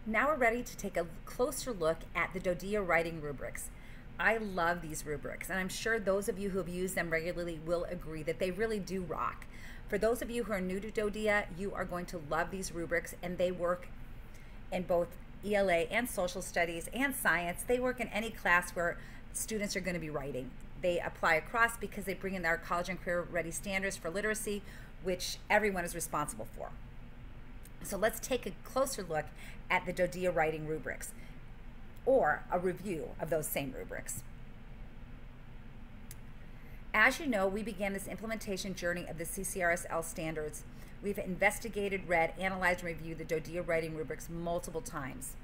Now we're ready to take a closer look at the DoDEA writing rubrics. I love these rubrics, and I'm sure those of you who have used them regularly will agree that they really do rock. For those of you who are new to DoDEA, you are going to love these rubrics, and they work in both ELA and social studies and science. They work in any class where students are going to be writing. They apply across because they bring in our college and career ready standards for literacy, which everyone is responsible for. So let's take a closer look at the DoDEA writing rubrics, or a review of those same rubrics. As you know, we began this implementation journey of the CCRSL standards. We've investigated, read, analyzed, and reviewed the DoDEA writing rubrics multiple times.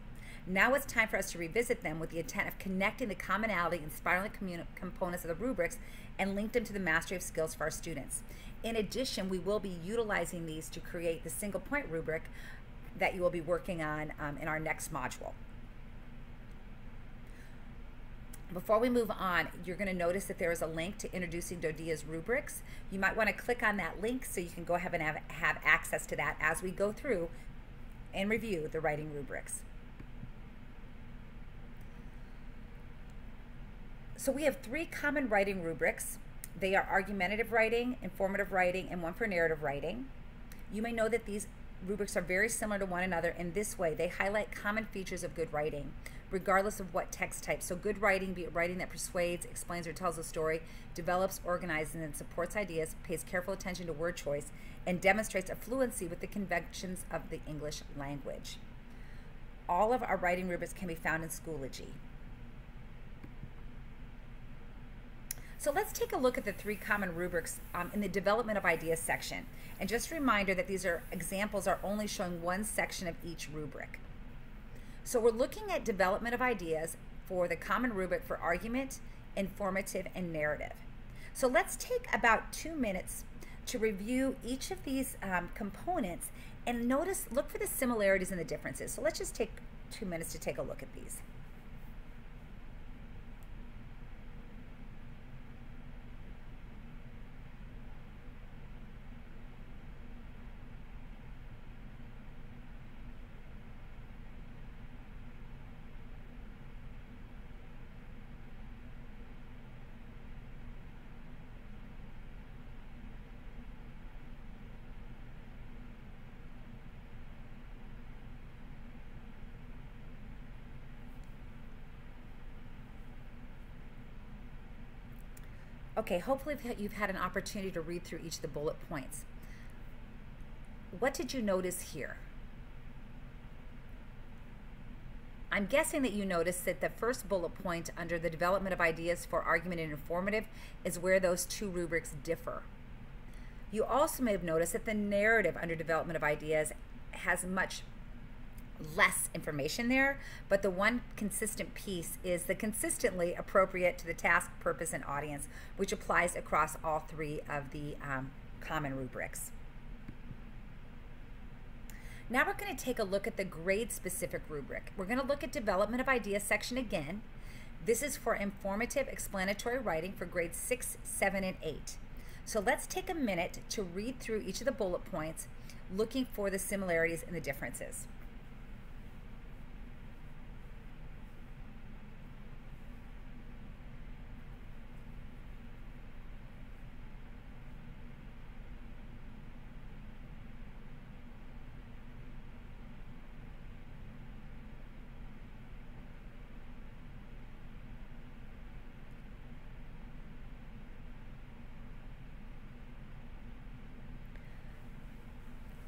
Now it's time for us to revisit them with the intent of connecting the commonality and spiraling components of the rubrics and link them to the mastery of skills for our students. In addition, we will be utilizing these to create the single point rubric that you will be working on in our next module. Before we move on, you're going to notice that there is a link to introducing DoDEA's rubrics. You might want to click on that link so you can go ahead and have access to that as we go through and review the writing rubrics. So we have 3 common writing rubrics. They are argumentative writing, informative writing, and one for narrative writing. You may know that these rubrics are very similar to one another in this way. They highlight common features of good writing, regardless of what text type. So good writing, be it writing that persuades, explains, or tells a story, develops, organizes, and supports ideas, pays careful attention to word choice, and demonstrates a fluency with the conventions of the English language. All of our writing rubrics can be found in Schoology. So let's take a look at the 3 common rubrics in the development of ideas section. And just a reminder that these examples are only showing one section of each rubric. So we're looking at development of ideas for the common rubric for argument, informative, and narrative. So let's take about 2 minutes to review each of these components and look for the similarities and the differences. So let's just take 2 minutes to take a look at these. Okay, hopefully you've had an opportunity to read through each of the bullet points. What did you notice here? I'm guessing that you noticed that the first bullet point under the development of ideas for argument and informative is where those 2 rubrics differ. You also may have noticed that the narrative under development of ideas has much less information there, but the one consistent piece is the consistently appropriate to the task, purpose, and audience, which applies across all 3 of the common rubrics. Now we're going to take a look at the grade-specific rubric. We're going to look at development of ideas section again. This is for informative explanatory writing for grades 6, 7, and 8. So let's take a minute to read through each of the bullet points, looking for the similarities and the differences.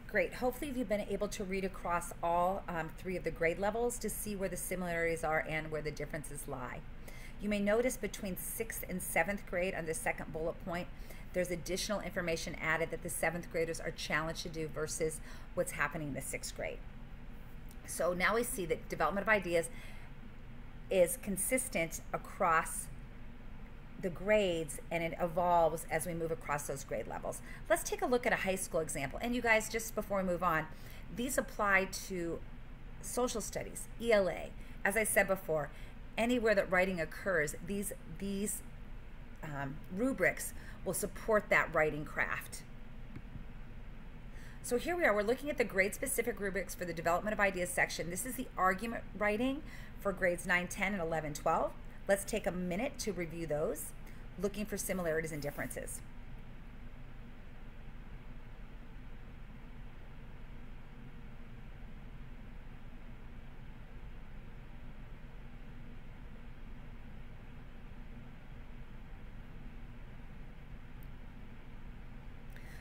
Great. Hopefully you've been able to read across all 3 of the grade levels to see where the similarities are and where the differences lie. You may notice between 6th and 7th grade on the second bullet point, there's additional information added that the 7th graders are challenged to do versus what's happening in the 6th grade. So now we see that development of ideas is consistent across the grades, and it evolves as we move across those grade levels. Let's take a look at a high school example. And you guys, just before we move on, these apply to social studies, ELA. As I said before, anywhere that writing occurs, these rubrics will support that writing craft. So here we are, we're looking at the grade-specific rubrics for the development of ideas section. This is the argument writing for grades 9, 10, and 11, 12. Let's take a minute to review those, looking for similarities and differences.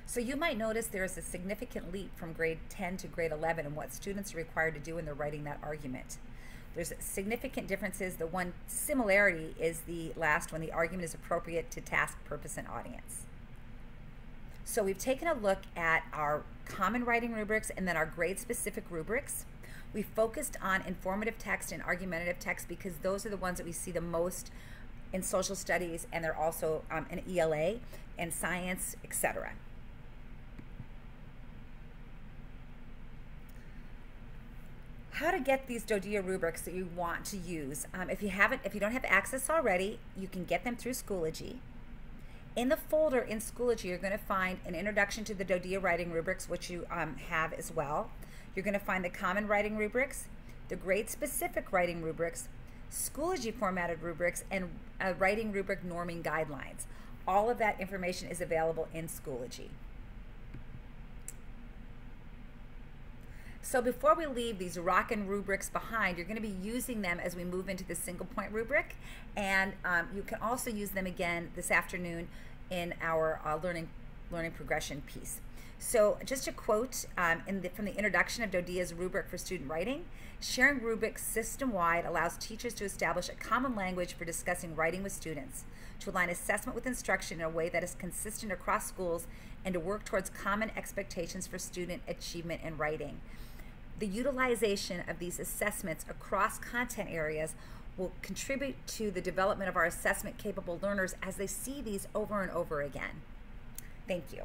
So you might notice there is a significant leap from grade 10 to grade 11 in what students are required to do when they're writing that argument. There's significant differences. The one similarity is the last one, the argument is appropriate to task, purpose, and audience. So we've taken a look at our common writing rubrics and then our grade-specific rubrics. We focused on informative text and argumentative text because those are the ones that we see the most in social studies, and they're also in ELA and science, etc. How to get these DoDEA rubrics that you want to use. If you don't have access already, you can get them through Schoology. In the folder in Schoology, you're going to find an introduction to the DoDEA writing rubrics, which you have as well. You're going to find the common writing rubrics, the grade-specific writing rubrics, Schoology formatted rubrics, and writing rubric norming guidelines. All of that information is available in Schoology. So before we leave these rockin' rubrics behind, you're going to be using them as we move into the single point rubric, and you can also use them again this afternoon in our learning progression piece. So just a quote from the introduction of DoDEA's rubric for student writing: sharing rubrics system-wide allows teachers to establish a common language for discussing writing with students, to align assessment with instruction in a way that is consistent across schools, and to work towards common expectations for student achievement in writing. The utilization of these assessments across content areas will contribute to the development of our assessment-capable learners as they see these over and over again. Thank you.